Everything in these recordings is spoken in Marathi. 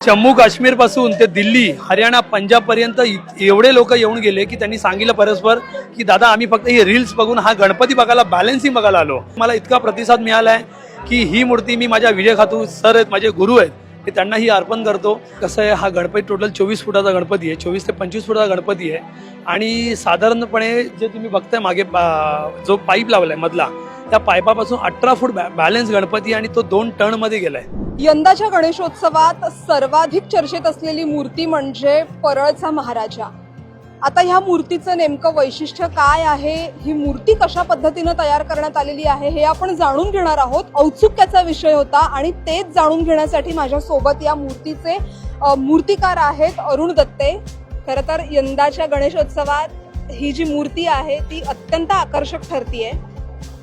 जम्मू काश्मीर पासून ते दिल्ली, हरियाणा, पंजाब पर्यंत एवढे लोक येऊन गेले की त्यांनी सांगितलं परस्पर की दादा आम्ही फक्त ही रील्स बघून हा गणपती बघायला, बॅलन्सिंग बघायला आलो. मला इतका प्रतिसाद मिळालाय की ही मूर्ती मी माझ्या विजय खातू सर आहेत, माझे गुरु आहेत, ते त्यांना ही अर्पण करतो. कसं आहे, हा गणपती टोटल 24 फुटाचा गणपती आहे, 24 ते 25 फुटाचा गणपती आहे. आणि साधारणपणे जे तुम्ही बघताय मागे जो पाईप लावलाय मधला, त्या पाईपापासून 18 फूट बॅलन्स गणपती आणि तो 2 टन मध्ये गेलाय. यंदाच्या गणेशोत्सवात सर्वाधिक चर्चेत असलेली मूर्ती म्हणजे परळचा महाराजा. आता ह्या मूर्तीचं नेमकं वैशिष्ट्य काय आहे, ही मूर्ती कशा पद्धतीनं तयार करण्यात आलेली आहे हे आपण जाणून घेणार आहोत. औत्सुक्याचा विषय होता आणि तेच जाणून घेण्यासाठी माझ्यासोबत या मूर्तीचे मूर्तिकार आहेत अरुण दत्ते. खरं तर यंदाच्या गणेशोत्सवात ही जी मूर्ती आहे ती अत्यंत आकर्षक ठरतीये.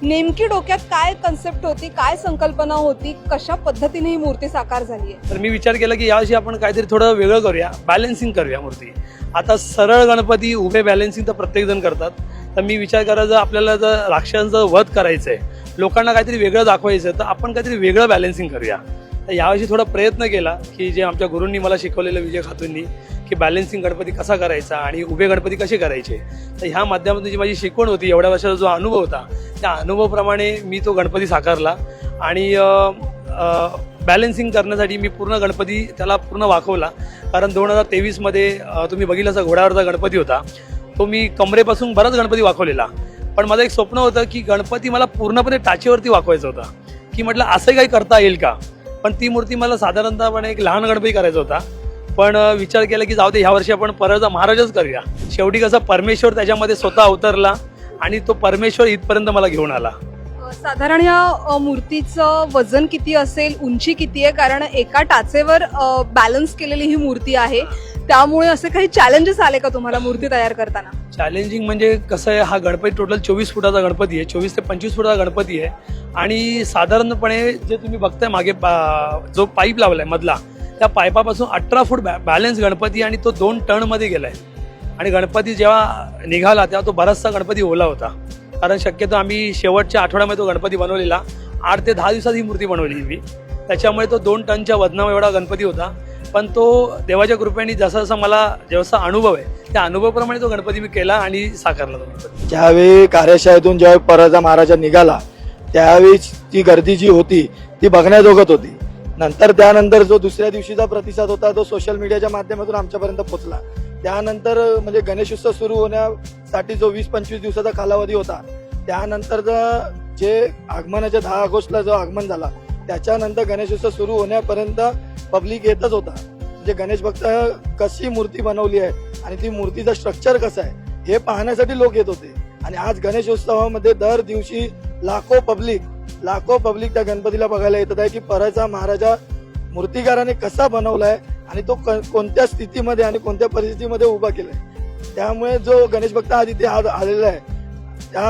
नेमकी डोक्यात काय कन्सेप्ट होती, काय संकल्पना होती, कशा पद्धतीने ही मूर्ती साकार झाली आहे? तर मी विचार केला की यावर्षी आपण काहीतरी थोडं वेगळं करूया, बॅलन्सिंग करूया मूर्ती. आता सरळ गणपती उभे बॅलन्सिंग तर प्रत्येक जण करतात, तर मी विचार करायचं आपल्याला जर राक्षसांचं वध करायचंय, लोकांना काहीतरी वेगळं दाखवायचं, तर आपण काहीतरी वेगळं बॅलन्सिंग करूया. तर यावर्षी थोडा प्रयत्न केला की जे आमच्या गुरूंनी मला शिकवलेलं विजय खातूंनी की बॅलन्सिंग गणपती कसा करायचा आणि उभे गणपती कसे करायचे. तर ह्या माध्यमातून जी माझी शिकवण होती, एवढ्या वर्षाचा जो अनुभव होता, त्या अनुभवाप्रमाणे मी तो गणपती साकारला. आणि बॅलन्सिंग करण्यासाठी मी पूर्ण गणपती त्याला पूर्ण वाकवला. कारण 2023 मध्ये तुम्ही बघितलं असा घोड्यावरचा गणपती होता, तो मी कमरेपासून बराच गणपती वाकवलेला. पण माझं एक स्वप्न होतं की गणपती मला पूर्णपणे टाचेवरती वाकवायचा होता, की म्हटलं असंही काही करता येईल का. पण ती मूर्ती मला साधारणतःपणे एक लहान गणपती करायचा होता. पण विचार केला की जाऊ दे, ह्या वर्षी आपण परळचा महाराजच करूया. शेवटी कसं परमेश्वर त्याच्यामध्ये स्वतः अवतरला आणि तो परमेश्वर इथपर्यंत मला घेऊन आला. साधारण या मूर्तीचं वजन किती असेल, उंची किती आहे? कारण एका टाचेवर बॅलन्स केलेली ही मूर्ती आहे, त्यामुळे असे काही चॅलेंजेस आले का तुम्हाला मूर्ती तयार करताना? चॅलेंजिंग म्हणजे कसं आहे, हा गणपती टोटल 24 फुटाचा गणपती आहे, 24 ते 25 फुटाचा गणपती आहे. आणि साधारणपणे जे तुम्ही बघताय मागे जो पाईप लावलाय मधला, त्या पाईपापासून 18 फूट बॅलन्स गणपती आणि तो 2 टन मध्ये गेलाय. आणि गणपती जेव्हा निघाला तेव्हा तो बराचसा गणपती ओला होता, कारण शक्यतो आम्ही शेवटच्या आठवड्यामध्ये तो गणपती बनवलेला. 8 ते 10 दिवसात ही मूर्ती बनवली मी, त्याच्यामुळे तो 2 टनच्या वजनावर एवढा गणपती होता. पण तो देवाच्या कृपेने जसा जसा मला जसा अनुभव आहे, त्या अनुभवाप्रमाणे तो गणपती मी केला आणि साकारला तो गणपती. ज्यावेळी कार्यशाळेतून जेव्हा परळचा महाराजा निघाला, त्यावेळी ती गर्दी जी होती ती बघण्याजोगत होती. नंतर त्यानंतर जो दुसऱ्या दिवशीचा प्रतिसाद होता तो सोशल मीडियाच्या माध्यमातून आमच्यापर्यंत पोहोचला. त्यानंतर म्हणजे गणेशोत्सव सुरू होण्यासाठी जो 20-25 दिवसाचा कालावधी होता, त्यानंतर जे आगमनाच्या 10 ऑगस्टला जो आगमन झाला, त्याच्यानंतर गणेशोत्सव सुरू होण्यापर्यंत पब्लिक येतच होता. म्हणजे गणेश भक्त कशी मूर्ती बनवली आहे आणि ती मूर्तीचं स्ट्रक्चर कसं आहे हे पाहण्यासाठी लोक येत होते. आणि आज गणेशोत्सवामध्ये दर दिवशी लाखो पब्लिक त्या गणपतीला बघायला येत आहे की परळचा महाराजा मूर्तिकाराने कसा बनवलाय आणि तो कोणत्या स्थितीमध्ये आणि कोणत्या परिस्थितीमध्ये उभा केलाय. त्यामुळे जो गणेश भक्त आज इथे आलेला आहे,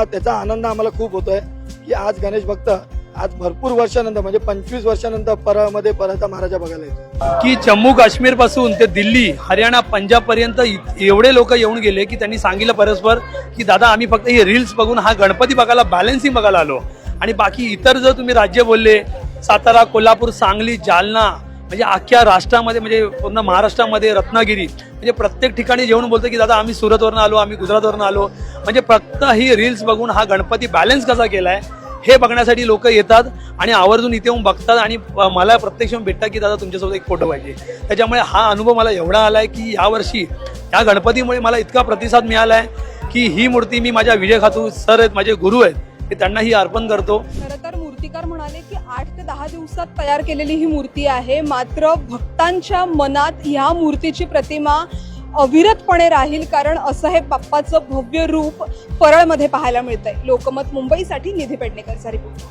त्याचा आनंद आम्हाला खूप होतोय की आज गणेश भक्त आज भरपूर वर्षानंतर म्हणजे 25 वर्षानंतर परळमध्ये परळचा महाराजा बघायला येतो. की जम्मू काश्मीर पासून ते दिल्ली, हरियाणा, पंजाब पर्यंत एवढे लोक येऊन गेले की त्यांनी सांगितलं परस्पर की दादा आम्ही फक्त ही रील्स बघून हा गणपती बघायला, बॅलन्सिंग बघायला आलो. आणि बाकी इतर जर तुम्ही राज्य बोलले, सातारा, कोल्हापूर, सांगली, जालना, म्हणजे अख्ख्या राष्ट्रामध्ये, म्हणजे पूर्ण महाराष्ट्रामध्ये, रत्नागिरी, म्हणजे प्रत्येक ठिकाणी जेवण बोलतो की दादा आम्ही सुरतवरून आलो, आम्ही गुजरातवरून आलो. म्हणजे फक्त ही रील्स बघून हा गणपती बॅलन्स कसा केलाय हे बघण्यासाठी लोक येतात आणि आवर्जून इथे येऊन बघतात. आणि मला प्रत्यक्ष भेटतात की दादा तुमच्यासोबत एक फोटो पाहिजे. त्याच्यामुळे हा अनुभव मला एवढा आलाय की यावर्षी या गणपतीमुळे मला इतका प्रतिसाद मिळालाय की ही मूर्ती मी माझ्या विजय खातू सर आहेत, माझे गुरु आहेत, ते त्यांना ही अर्पण करतो. खरं तर मूर्तिकार म्हणाले की 8 ते 10 दिवसात तयार केलेली ही मूर्ती आहे, मात्र भक्तांच्या मनात ह्या मूर्तीची प्रतिमा अविरतपणे राहील, कारण असं हे बाप्पाचं भव्य रूप परळमध्ये पाहायला मिळतंय. लोकमत मुंबईसाठी निधी पेडणेकरचा रिपोर्ट.